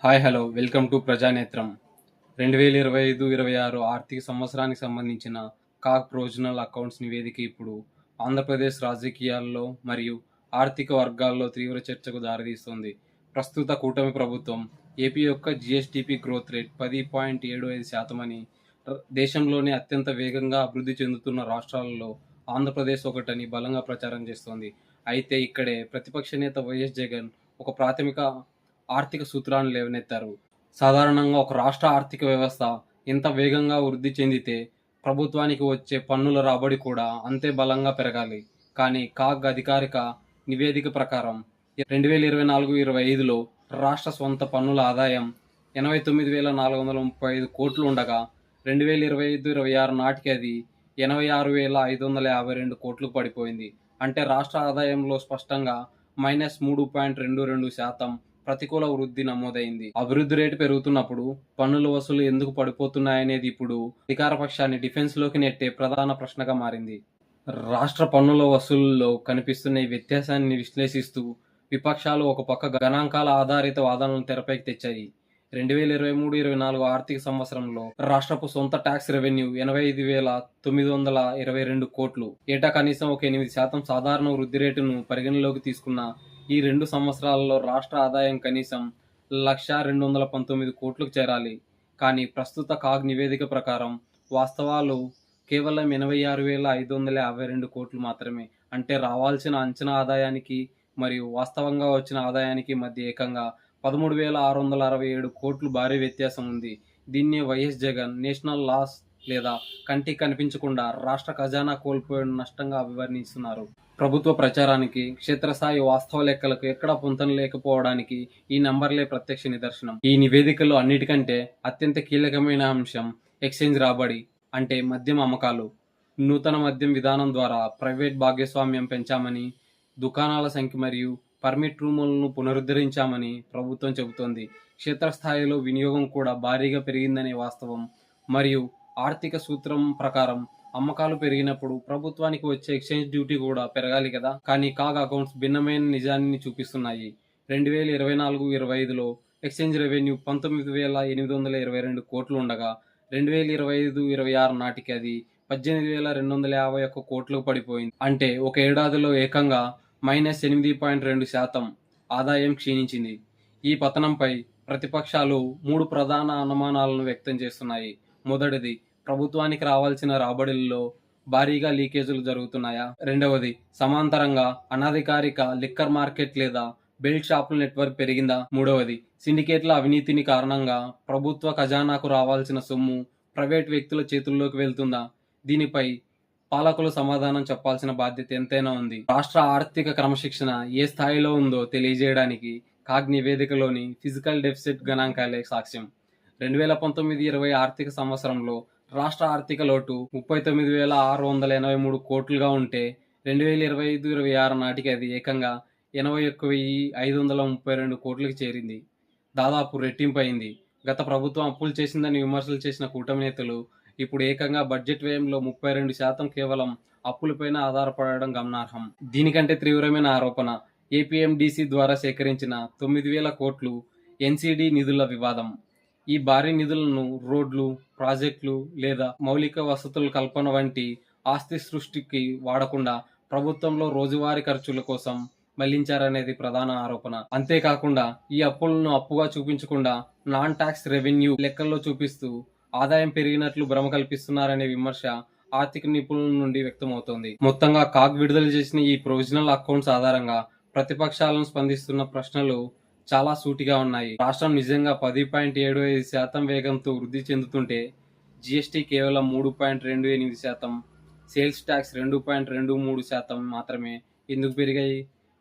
Hi hello welcome to Prajanetram. 2025-26 ఆర్థిక సంవత్సరానికి సంబంధించిన కాగ్ ప్రొవిజనల్ అకౌంట్స్ నివేదిక ఇప్పుడు ఆంధ్రప్రదేశ్ రాజకీయాల్లో మరియు ఆర్థిక వర్గాల్లో తీవ్ర చర్చకు దారితీస్తుంది. ప్రస్తుత కూటమి ప్రభుత్వం ఏపీ యొక్క జిఎస్డిపి గ్రోత్ రేట్ 10.75% అని, దేశంలోనే అత్యంత వేగంగా అభివృద్ధి చెందుతున్న రాష్ట్రాలలో ఆంధ్రప్రదేశ్ ఒకటని బలంగా ప్రచారం చేస్తోంది. అయితే ఇక్కడే ప్రతిపక్ష నేత వైఎస్ జగన్ ఒక ప్రాథమిక ఆర్థిక సూత్రాన్ని లేవనెత్తారు. సాధారణంగా ఒక రాష్ట్ర ఆర్థిక వ్యవస్థ ఎంత వేగంగా వృద్ధి చెందితే ప్రభుత్వానికి వచ్చే పన్నుల రాబడి కూడా అంతే బలంగా పెరగాలి. కానీ కాగ్ అధికారిక నివేదిక ప్రకారం 2024-25లో రాష్ట్ర స్వంత పన్నుల ఆదాయం 89,435 కోట్లు ఉండగా 2025-26 నాటికి అది 86,552 కోట్లకు పడిపోయింది. అంటే రాష్ట్ర ఆదాయంలో స్పష్టంగా -3.22% ప్రతికూల వృద్ధి నమోదైంది. అభివృద్ధి రేటు పెరుగుతున్నప్పుడు పన్నుల వసూలు ఎందుకు పడిపోతున్నాయనేది ఇప్పుడు అధికార పక్షాన్ని డిఫెన్స్ లోకి నెట్టే ప్రధాన ప్రశ్నగా మారింది. రాష్ట్ర పన్నుల వసూలులో కనిపిస్తున్న ఈ వ్యత్యాసాన్ని విశ్లేషిస్తూ విపక్షాలు ఒక పక్క గణాంకాల ఆధారిత వాదనలను తెరపైకి తెచ్చాయి. 2023-24 ఆర్థిక సంవత్సరంలో రాష్ట్రపు సొంత ట్యాక్స్ రెవెన్యూ 85,922 కోట్లు. ఏటా కనీసం ఒక 8% సాధారణ వృద్ధి రేటును పరిగణలోకి తీసుకున్న ఈ 2 సంవత్సరాలలో రాష్ట్ర ఆదాయం కనీసం 1,219 కోట్లకు చేరాలి. కానీ ప్రస్తుత కాగ్ నివేదిక ప్రకారం వాస్తవాలు కేవలం 86,552 కోట్లు మాత్రమే. అంటే రావాల్సిన అంచనా ఆదాయానికి మరియు వాస్తవంగా వచ్చిన ఆదాయానికి మధ్య ఏకంగా 13,667 కోట్లు భారీ వ్యత్యాసం ఉంది. దీన్నే వైఎస్ జగన్ నేషనల్ లాస్ లేదా కంటికి కనిపించకుండా రాష్ట్ర ఖజానా కోల్పోయిన నష్టంగా అభివర్ణిస్తున్నారు. ప్రభుత్వ ప్రచారానికి క్షేత్రస్థాయి వాస్తవ లెక్కలకు ఎక్కడా పొంతన లేకపోవడానికి ఈ నంబర్లే ప్రత్యక్ష నిదర్శనం. ఈ నివేదికలో అన్నిటికంటే అత్యంత కీలకమైన అంశం ఎక్స్చేంజ్ రాబడి, అంటే మద్యం అమ్మకాలు. నూతన మద్యం విధానం ద్వారా ప్రైవేట్ భాగస్వామ్యం పెంచామని, దుకాణాల సంఖ్య మరియు పర్మిట్ రూములను పునరుద్ధరించామని ప్రభుత్వం చెబుతోంది. క్షేత్రస్థాయిలో వినియోగం కూడా భారీగా పెరిగిందనే వాస్తవం మరియు ఆర్థిక సూత్రం ప్రకారం అమ్మకాలు పెరిగినప్పుడు ప్రభుత్వానికి వచ్చే ఎక్స్చేంజ్ డ్యూటీ కూడా పెరగాలి కదా. కానీ కాగ్ అకౌంట్స్ భిన్నమైన నిజాన్ని చూపిస్తున్నాయి. 2024-25లో ఎక్స్చేంజ్ రెవెన్యూ 19,822 కోట్లు ఉండగా 2025-26 నాటికి అది 18,251 కోట్లకు పడిపోయింది. అంటే ఒక ఏడాదిలో ఏకంగా -8.2% ఆదాయం క్షీణించింది. ఈ పతనంపై ప్రతిపక్షాలు 3 ప్రధాన అనుమానాలను వ్యక్తం చేస్తున్నాయి. మొదటిది, ప్రభుత్వానికి రావాల్సిన రాబడుల్లో భారీగా లీకేజీలు జరుగుతున్నాయా? రెండవది, సమాంతరంగా అనధికారిక లిక్కర్ మార్కెట్ లేదా బెల్ట్ షాపుల నెట్వర్క్ పెరిగిందా? మూడవది, సిండికేట్ల అవినీతిని కారణంగా ప్రభుత్వ ఖజానాకు రావాల్సిన సొమ్ము ప్రైవేట్ వ్యక్తుల చేతుల్లోకి వెళ్తుందా? దీనిపై పాలకులు సమాధానం చెప్పాల్సిన బాధ్యత ఎంతైనా ఉంది. రాష్ట్ర ఆర్థిక క్రమశిక్షణ ఏ స్థాయిలో ఉందో తెలియజేయడానికి కాగ్ నివేదికలోని ఫిజికల్ డెఫిసిట్ గణాంకాలే సాక్ష్యం. 2019-20 ఆర్థిక సంవత్సరంలో రాష్ట్ర ఆర్థిక లోటు 39,683 కోట్లుగా ఉంటే 2025-26 నాటికి అది ఏకంగా 81,532 కోట్లకు చేరింది. దాదాపు రెట్టింపు అయింది. గత ప్రభుత్వం అప్పులు చేసిందని విమర్శలు చేసిన కూటమి నేతలు ఇప్పుడు ఏకంగా బడ్జెట్ వ్యయంలో 32% కేవలం అప్పులపైన ఆధారపడడం గమనార్హం. దీనికంటే తీవ్రమైన ఆరోపణ ఏపీఎండీసీ ద్వారా సేకరించిన 9,000 కోట్లు ఎన్సీడీ నిధుల వివాదం. ఈ భారీ నిధులను రోడ్లు, ప్రాజెక్టులు లేదా మౌలిక వసతుల కల్పన వంటి ఆస్తి సృష్టికి వాడకుండా ప్రభుత్వంలో రోజువారీ ఖర్చుల కోసం మళ్లించారనేది ప్రధాన ఆరోపణ. అంతేకాకుండా ఈ అప్పులను అప్పుగా చూపించకుండా నాన్ ట్యాక్స్ రెవెన్యూ లెక్కల్లో చూపిస్తూ ఆదాయం పెరిగినట్లు భ్రమ కల్పిస్తున్నారనే విమర్శ ఆర్థిక నిపుణుల నుండి వ్యక్తమవుతోంది. మొత్తంగా కాగ్ విడుదల చేసిన ఈ ప్రొవిజనల్ అకౌంట్స్ ఆధారంగా ప్రతిపక్షాలను స్పందిస్తున్న ప్రశ్నలు చాలా సూటిగా ఉన్నాయి. రాష్ట్రం నిజంగా 10.75% వేగంతో వృద్ధి చెందుతుంటే జిఎస్టీ కేవలం 3.28%, సేల్స్ ట్యాక్స్ 2.23% మాత్రమే ఎందుకు పెరిగాయి?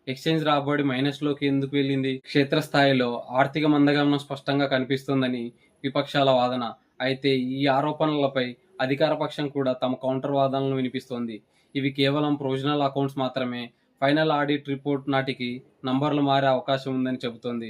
ఎక్స్చేంజ్ రాబడి మైనస్లోకి ఎందుకు వెళ్ళింది? క్షేత్రస్థాయిలో ఆర్థిక మందగమనం స్పష్టంగా కనిపిస్తోందని విపక్షాల వాదన. అయితే ఈ ఆరోపణలపై అధికార పక్షం కూడా తమ కౌంటర్ వాదనలను వినిపిస్తోంది. ఇవి కేవలం ప్రొవిజనల్ అకౌంట్స్ మాత్రమే, ఫైనల్ ఆడిట్ రిపోర్ట్ నాటికి నంబర్లు మారే అవకాశం ఉందని చెబుతోంది.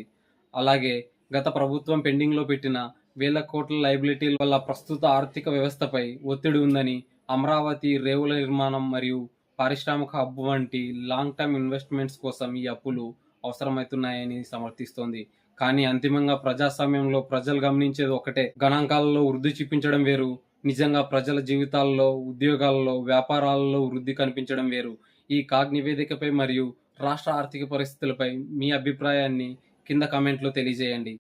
అలాగే గత ప్రభుత్వం పెండింగ్లో పెట్టిన వేల కోట్ల లయబిలిటీల వల్ల ప్రస్తుత ఆర్థిక వ్యవస్థపై ఒత్తిడి ఉందని, అమరావతి, రేవుల నిర్మాణం మరియు పారిశ్రామిక హబ్ వంటి లాంగ్ టర్మ్ ఇన్వెస్ట్మెంట్స్ కోసం ఈ అప్పులు అవసరమవుతున్నాయని సమర్థిస్తోంది. కానీ అంతిమంగా ప్రజాస్వామ్యంలో ప్రజలు గమనించేది ఒకటే, గణాంకాలలో వృద్ధి చూపించడం వేరు, నిజంగా ప్రజల జీవితాల్లో, ఉద్యోగాల్లో, వ్యాపారాలలో వృద్ధి కనిపించడం వేరు. ఈ కాగ్ నివేదికపై మరియు రాష్ట్ర ఆర్థిక పరిస్థితులపై మీ అభిప్రాయాన్ని కింద కామెంట్లో తెలియజేయండి.